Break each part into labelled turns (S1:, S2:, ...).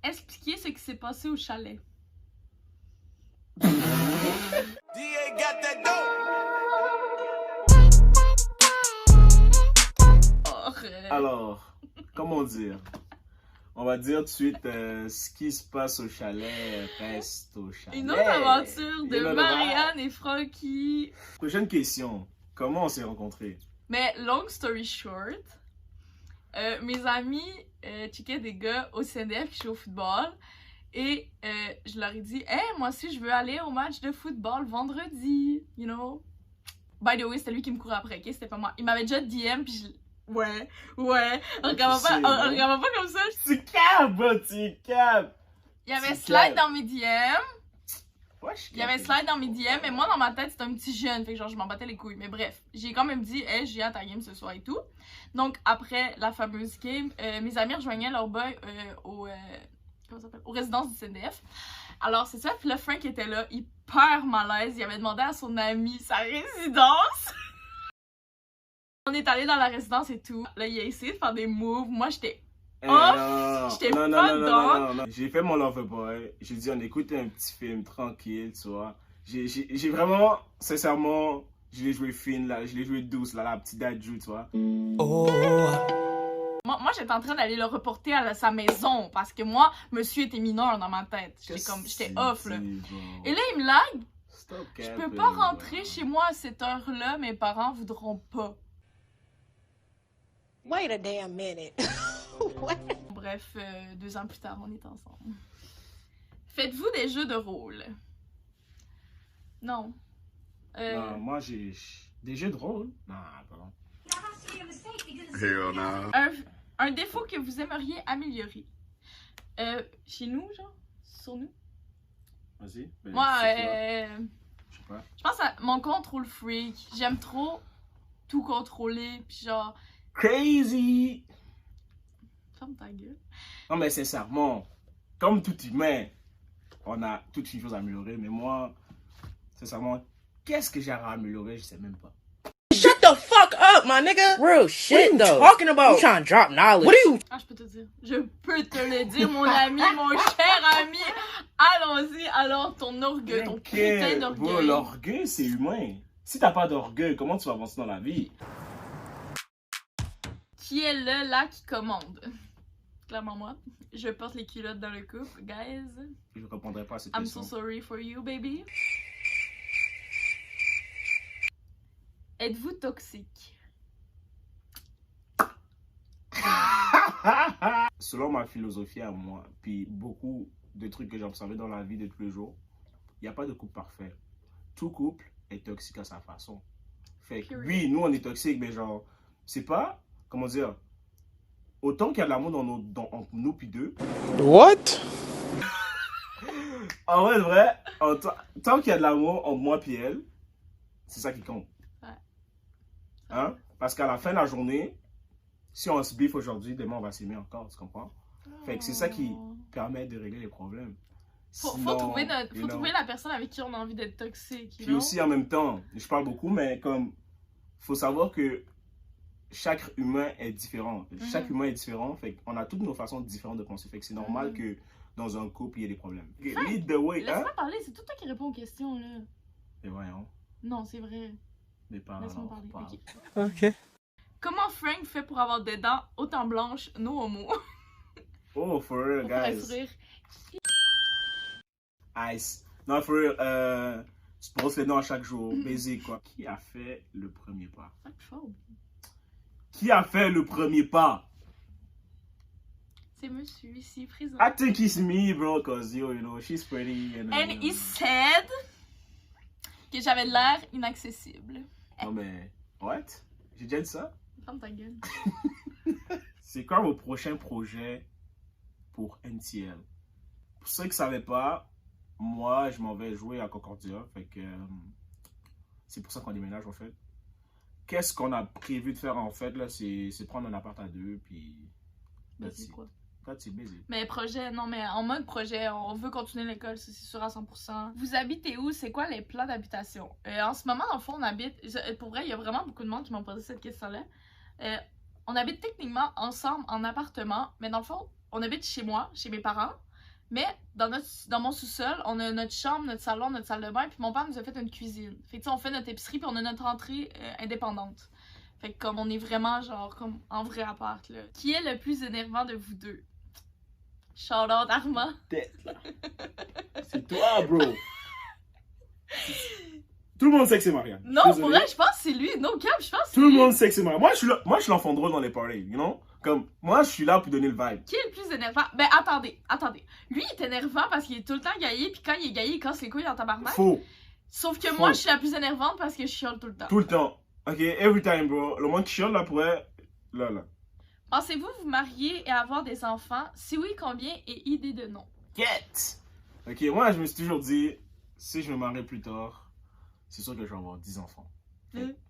S1: expliquer ce qui s'est passé au chalet.
S2: Alors, comment dire? On va dire tout de suite ce qui se passe au chalet reste au chalet.
S1: Une autre aventure de Marianne et Frankie.
S2: Prochaine question. Comment on s'est rencontrés?
S1: Mais long story short, mes amis checkaient des gars au CNDF qui jouent au football. Et je leur ai dit, hey, moi aussi je veux aller au match de football vendredi. You know? By the way, c'était lui qui me courait après, ok? C'était pas moi. Il m'avait déjà DM, puis je. Ouais. Regarde-moi pas comme ça.
S2: Tu capes, bro, tu capes.
S1: Il y avait slide dans mes DM.
S2: Ouais,
S1: Il y avait slide dans mes DM, mais moi dans ma tête c'était un petit jeune, fait que genre je m'en battais les couilles. Mais bref, j'ai quand même dit, hey, j'ai hâte à ta game ce soir et tout. Donc après la fameuse game, mes amis rejoignaient leur boy comment ça s'appelle? Aux résidences du CNDF. Alors c'est ça, puis là Frank était là, hyper malaise. Il avait demandé à son ami sa résidence. On est allé dans la résidence et tout. Là, il a essayé de faire des moves. Moi, j'étais off. J'étais pas dedans.
S2: Non. J'ai fait mon Loverboy. J'ai dit, on écoute un petit film tranquille, tu vois. J'ai vraiment, sincèrement, je l'ai joué fine, là. Je l'ai joué douce, là, la petite dadju, tu vois.
S1: Oh. Moi, j'étais en train d'aller le reporter à sa maison parce que moi, monsieur était mineur dans ma tête. J'étais off, là. Bon. Et là, il me lag. Je peux pas rentrer chez moi à cette heure-là. Mes parents voudront pas.
S3: Wait a damn minute.
S1: Bref, 2 ans plus tard, on est ensemble. Faites-vous des jeux de rôle? Non.
S2: Non, moi j'ai des jeux de rôle. Non, pardon.
S4: Hell no.
S1: Un défaut que vous aimeriez améliorer. Chez nous, genre? Sur nous?
S2: Vas-y.
S1: Moi,
S2: je sais pas.
S1: Je pense à mon contrôle freak. J'aime trop tout contrôler, pis genre...
S2: Crazy!
S1: Ferme ta gueule.
S2: Non, mais sincèrement, comme tout humain, on a toutes une chose à améliorer, mais moi, sincèrement, qu'est-ce que j'ai à améliorer, je sais même pas.
S3: Shut the fuck up, my nigga! Real shit, though. What are you talking about? You trying to drop knowledge. What are you...
S1: Ah, je peux te dire. Je peux te le dire, mon ami, mon cher ami. Allons-y, alors, ton orgueil, ton putain d'orgueil.
S2: Bon, l'orgueil, c'est humain. Si t'as pas d'orgueil, comment tu vas avancer dans la vie?
S1: Qui est le là qui commande? Clairement moi. Je porte les culottes dans le couple, guys.
S2: Je répondrai pas à cette
S1: I'm
S2: question.
S1: so sorry for you, baby. Êtes-vous toxique?
S2: Selon ma philosophie à moi, puis beaucoup de trucs que j'ai observés dans la vie de tous les jours, il n'y a pas de couple parfait. Tout couple est toxique à sa façon. Fait que oui, nous on est toxique, mais genre, c'est pas, comment dire, autant qu'il y a de l'amour entre nous puis deux.
S4: What?
S2: En vrai, tant qu'il y a de l'amour entre moi puis elle, c'est ça qui compte.
S1: Ouais.
S2: Hein? Parce qu'à la fin de la journée, si on se biffe aujourd'hui, demain on va s'aimer encore, tu comprends? Fait que c'est ça qui permet de régler les problèmes.
S1: Faut trouver la personne avec qui on a envie d'être toxique.
S2: Puis aussi en même temps, je parle beaucoup, mais comme, faut savoir que chaque humain est différent. Chaque humain est différent, fait qu'on a toutes nos façons différentes de penser. Fait que c'est normal que dans un couple, il y ait des problèmes. Lead the way,
S1: laisse-moi parler, c'est tout toi qui réponds aux questions, là.
S2: Mais voyons.
S1: Non, c'est vrai.
S2: Mais pas.
S1: Laisse-moi parler.
S4: Ok.
S1: Comment Frank fait pour avoir des dents autant blanches, no homo?
S2: Oh, for real, guys. Ice. Non, for real, tu brosses les dents à chaque jour, baiser quoi. Qui a fait le premier pas? Qui a fait le premier pas?
S1: C'est monsieur ici présent.
S2: I think it's me, bro, cause you know, she's pretty.
S1: And he said que j'avais l'air inaccessible.
S2: Non mais, what? J'ai déjà dit ça?
S1: Ferme ta gueule.
S2: C'est quoi vos prochains projets pour NTL? Pour ceux qui ne savaient pas, moi, je m'en vais jouer à Concordia. Fait que c'est pour ça qu'on déménage, en fait. Qu'est-ce qu'on a prévu de faire, en fait, là? C'est prendre un appart à deux, puis...
S1: C'est quoi?
S2: C'est baiser.
S1: Mais projet, non, mais en mode projet, on veut continuer l'école, c'est sûr à 100%. Vous habitez où? C'est quoi les plans d'habitation? En ce moment, dans le fond, on habite... Pour vrai, il y a vraiment beaucoup de monde qui m'ont posé cette question-là. On habite techniquement ensemble en appartement, mais dans le fond, on habite chez moi, chez mes parents. Mais dans mon sous-sol, on a notre chambre, notre salon, notre salle de bain, puis mon père nous a fait une cuisine. Fait que tu sais, on fait notre épicerie, puis on a notre entrée indépendante. Fait que comme on est vraiment genre comme en vrai appart là. Qui est le plus énervant de vous deux? Shout out Armand.
S2: Tête là. C'est toi, bro. Tout le monde sait que c'est Marianne.
S1: Non,
S2: désolé.
S1: pour vrai, je pense que c'est lui. No cap, je pense que c'est
S2: Tout le
S1: lui.
S2: monde sait que c'est Marianne. Moi, je suis l'enfant drôle dans les parties, you know? Comme, moi, je suis là pour donner le vibe.
S1: Qui est le plus énervant? Ben, attendez. Lui, il est énervant parce qu'il est tout le temps gaillé, puis quand il est gaillé, il casse les couilles en tabarnak.
S2: Faux.
S1: Sauf que
S2: Faux.
S1: moi, je suis la plus énervante parce que je chiale tout le temps.
S2: Tout le temps. Ok, every time, bro. Le monde qui chiale là pourrait. Là.
S1: Pensez-vous vous marier et avoir des enfants? Si oui, combien et idée de non?
S2: Get! Ok, moi, je me suis toujours dit, si je me marie plus tard, c'est sûr que je vais avoir 10 enfants.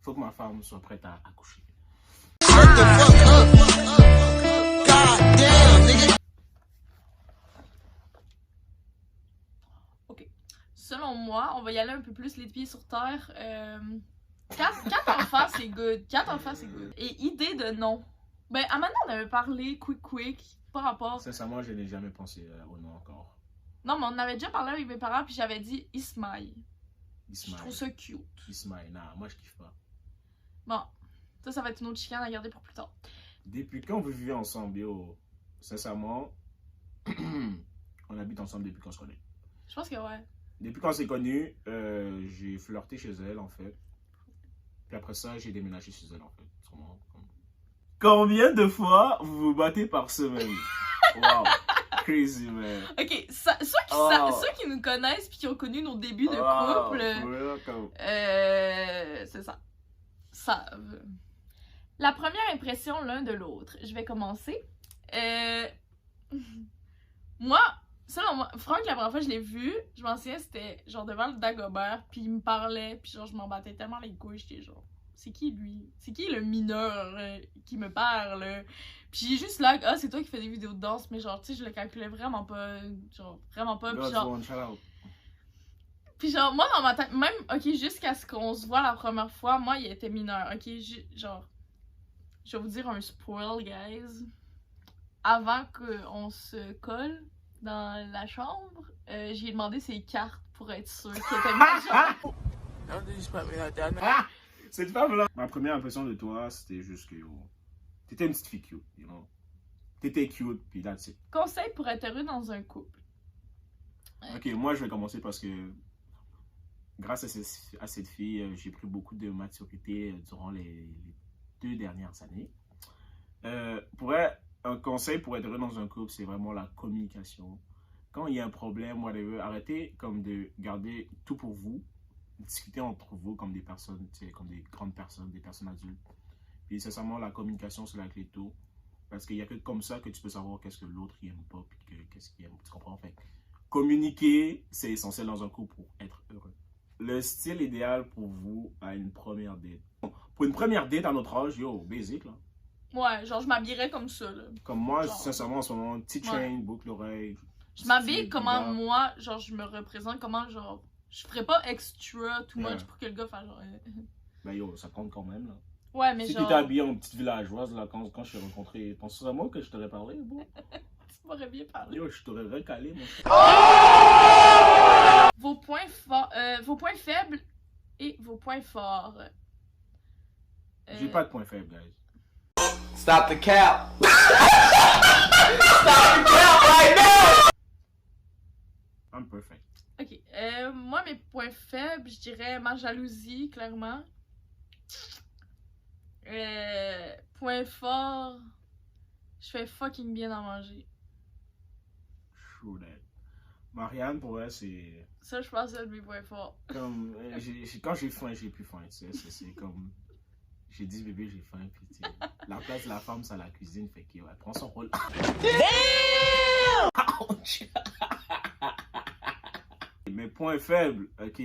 S2: Faut que ma femme soit prête à accoucher.
S1: Ok. Selon moi, on va y aller un peu plus les pieds sur terre. 4 enfants, c'est good. 4 enfants, c'est good. Et idée de non. Ben, à maintenant, on avait parlé quick, par rapport.
S2: Sincèrement, je n'ai jamais pensé au nom encore.
S1: Non, mais on avait déjà parlé avec mes parents, puis j'avais dit Ismaïl. Je
S2: Ismaël.
S1: trouve ça cute.
S2: Ismaël, nah, moi je kiffe pas.
S1: Bon, ça va être une autre chicane à garder pour plus tard.
S2: Depuis quand vous vivez ensemble, yo? Sincèrement, on habite ensemble depuis qu'on se connaît.
S1: Je pense que ouais.
S2: Depuis qu'on s'est connus, j'ai flirté chez elle en fait. Puis après ça, j'ai déménagé chez elle en fait. Sûrement, comme... Combien de fois vous vous battez par semaine? Wow, crazy man.
S1: Ok, ceux qui nous connaissent puis qui ont connu nos débuts de couple, c'est ça. Savent. La première impression l'un de l'autre. Je vais commencer. Moi, selon moi, Franck, la première fois que je l'ai vu, je m'en souviens, c'était genre devant le Dagobert, puis il me parlait, puis genre je m'en battais tellement les couilles, j'étais genre, c'est qui lui? C'est qui le mineur qui me parle? Puis j'ai juste là, ah, c'est toi qui fais des vidéos de danse, mais genre, tu sais, je le calculais vraiment pas, genre, vraiment pas, puis genre... Puis genre, moi dans ma tête, même, ok, jusqu'à ce qu'on se voit la première fois, moi il était mineur, ok, genre, je vais vous dire un spoil, guys. Avant qu'on se colle dans la chambre, j'ai demandé ses cartes pour être sûre qu'il était majeur.
S2: Cette femme-là. Ma première impression de toi, c'était juste que t'étais une petite fille cute, you know. T'étais cute, puis that's it.
S1: Conseil pour être heureux dans un couple.
S2: Ok, moi je vais commencer parce que grâce à cette fille, j'ai pris beaucoup de maturité durant les 2 dernières années. Un conseil pour être heureux dans un couple, c'est vraiment la communication. Quand il y a un problème, whatever, arrêtez comme de garder tout pour vous. Discuter entre vous comme des personnes, comme des grandes personnes, des personnes adultes. Puis sincèrement, la communication, c'est la clé de tout. Parce qu'il n'y a que comme ça que tu peux savoir qu'est-ce que l'autre n'aime pas, puis qu'est-ce qu'il aime. Tu comprends? Fait communiquer, c'est essentiel dans un couple pour être heureux. Le style idéal pour vous à une première date. Pour une première date à notre âge, yo, basic là.
S1: Ouais, genre je m'habillerais comme ça là.
S2: Comme moi,
S1: genre,
S2: sincèrement, en ce moment, petite chaîne, boucle d'oreille.
S1: Je m'habille comment moi, genre je me représente, comment genre... Je ferais pas extra too much pour que le gars fasse genre...
S2: Ben yo, ça compte quand même là.
S1: Ouais, mais
S2: si
S1: genre...
S2: tu t'es habillé en petite villageoise là, quand je t'ai rencontré, penses-tu à moi que je t'aurais parlé, bon?
S1: Tu m'aurais bien parlé.
S2: Yo, je t'aurais recalé, mon cher.
S1: Vos points faibles et vos points forts.
S2: J'ai pas de points faibles, guys.
S4: Stop the cap! Stop the cap right now!
S2: I'm perfect.
S1: Ok, moi mes points faibles, je dirais ma jalousie, clairement. Point fort, je fais fucking bien à manger.
S2: True that. Marianne, pour elle, c'est...
S1: Ça, je pense que c'est un de mes points forts.
S2: Comme, quand j'ai faim, j'ai plus faim, tu sais, c'est comme... J'ai dit bébé, j'ai faim, puis tu sais, la place de la femme, c'est la cuisine, fait qu'elle prend son rôle. Damn! Ouch! Mes points faibles, ok.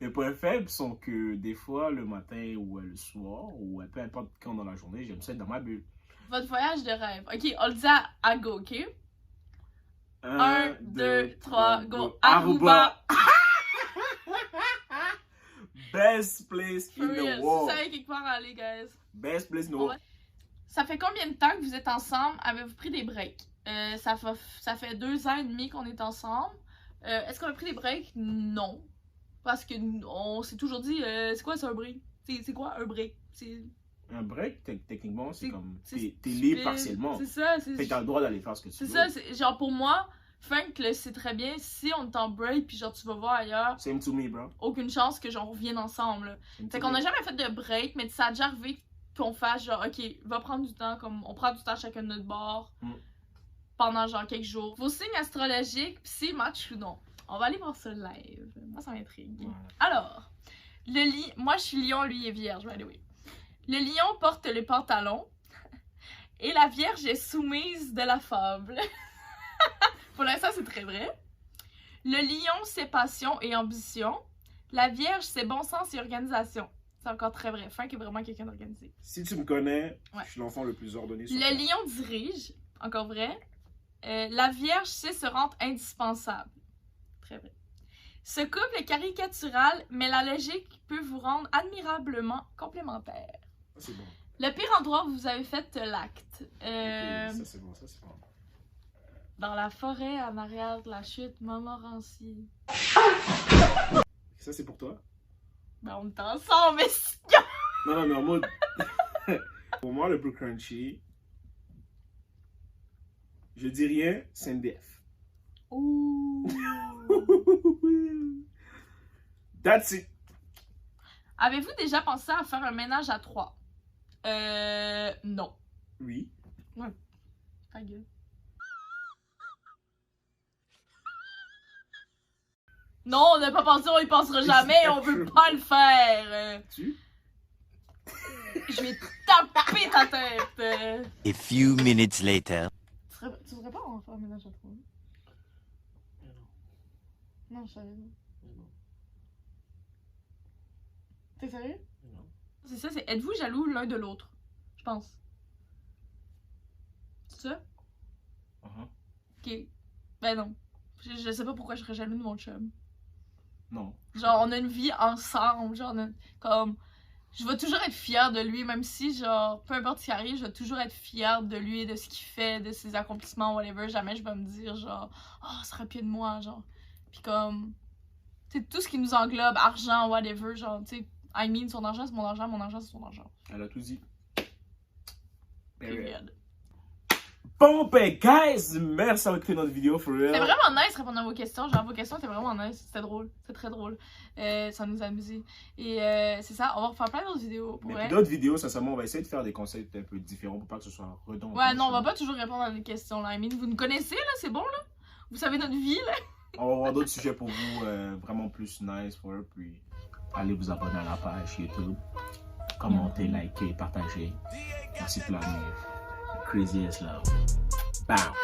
S2: Mes points faibles sont que des fois, le matin ou le soir, ou peu importe quand dans la journée, j'aime ça être dans ma bulle.
S1: Votre voyage de rêve. Ok, on le dit à go, ok? 1, 2, 3, go. Aruba!
S2: Best place in
S1: For real.
S2: the world.
S1: Si vous savez quelque part aller, guys.
S2: Best place in the world.
S1: ça fait combien de temps que vous êtes ensemble? Avez-vous pris des breaks? Ça fait 2 ans et demi qu'on est ensemble. Est-ce qu'on a pris des breaks? Non. Parce que on s'est toujours dit, c'est quoi ça un break? C'est quoi un break?
S2: Un break, techniquement, c'est comme. T'es
S1: tu
S2: libre
S1: fais-
S2: partiellement.
S1: C'est ça.
S2: Fait que t'as le droit d'aller faire ce que tu
S1: C'est
S2: veux.
S1: ça, genre pour moi, Frank le sait très bien, si on est en break puis genre tu vas voir ailleurs,
S2: Same to me, bro.
S1: aucune chance que genre on revienne ensemble. Là.
S2: Same
S1: Fait
S2: to
S1: qu'on
S2: me.
S1: a jamais fait de break, mais ça a déjà arrivé qu'on fasse genre ok, va prendre du temps, comme on prend du temps chacun de notre bord pendant genre quelques jours. Vos signes astrologiques, pis si match ou non. On va aller voir ça live. Moi ça m'intrigue.
S2: Ouais.
S1: Alors, moi je suis lion, lui il est vierge, by the way. Le lion porte le pantalon et la vierge est soumise de la fable. Pour l'instant, c'est très vrai. Le lion, c'est passion et ambition. La vierge, c'est bon sens et organisation. C'est encore très vrai. Frank est vraiment quelqu'un d'organisé.
S2: Si tu me connais,
S1: Ouais.
S2: je suis l'enfant le plus ordonné sur
S1: Le
S2: Terre.
S1: lion dirige. Encore vrai. La vierge sait se rendre indispensable. Très vrai. Ce couple est caricatural, mais la logique peut vous rendre admirablement complémentaire.
S2: Ah, c'est bon.
S1: Le pire endroit où vous avez fait l'acte.
S2: Ok, ça c'est bon, ça c'est bon.
S1: Dans la forêt, en arrière de la chute Montmorency.
S2: Ça c'est pour toi?
S1: Ben, on est ensemble, mais si...
S2: Non, mais en mode. Pour moi, le plus crunchy, je dis rien, c'est NDF.
S1: Ouh.
S2: That's it.
S1: Avez-vous déjà pensé à faire un ménage à 3? Non.
S2: Oui.
S1: Ta gueule. Non, on n'a pas pensé, on y pensera jamais, on veut pas le faire.
S2: Tu?
S1: Je vais taper ta tête.
S5: A few minutes later.
S1: Tu voudrais pas en faire un ménage à 3? Non, je savais pas. T'es sérieux?
S2: Non.
S1: C'est ça, c'est êtes-vous jaloux l'un de l'autre? Je pense. C'est ça? Ok. Ben non. Je sais pas pourquoi je serais jaloux de mon chum.
S2: Non.
S1: Genre, on a une vie ensemble. Genre, comme. Je vais toujours être fière de lui, même si, genre, peu importe ce qui arrive, je vais toujours être fière de lui, de ce qu'il fait, de ses accomplissements, whatever. Jamais je vais me dire, genre, oh, ça serait pire de moi, genre. Puis comme. Tu sais, tout ce qui nous englobe, argent, whatever, genre, tu sais. I mean, son argent, c'est mon argent c'est son argent.
S2: Elle a tout dit.
S1: Period.
S2: Bon, ben, guys, merci d'avoir écouté notre vidéo, for real.
S1: C'était vraiment nice répondre à vos questions. Genre, vos questions étaient vraiment nice. C'était drôle. C'était très drôle. Ça nous a amusé. Et c'est ça. On va refaire plein d'autres vidéos. Pour
S2: Mais
S1: vrai.
S2: puis d'autres vidéos, sincèrement, on va essayer de faire des concepts un peu différents pour pas que ce soit redondant.
S1: Ouais, non, on va pas toujours répondre à des questions là. I mean, vous nous connaissez là, c'est bon là? Vous savez notre vie là?
S2: On va avoir d'autres sujets pour vous, vraiment plus nice for eux, puis allez vous abonner à la page YouTube, commentez, likez, partagez. Merci pour l'amour. Crazy as love. Bam!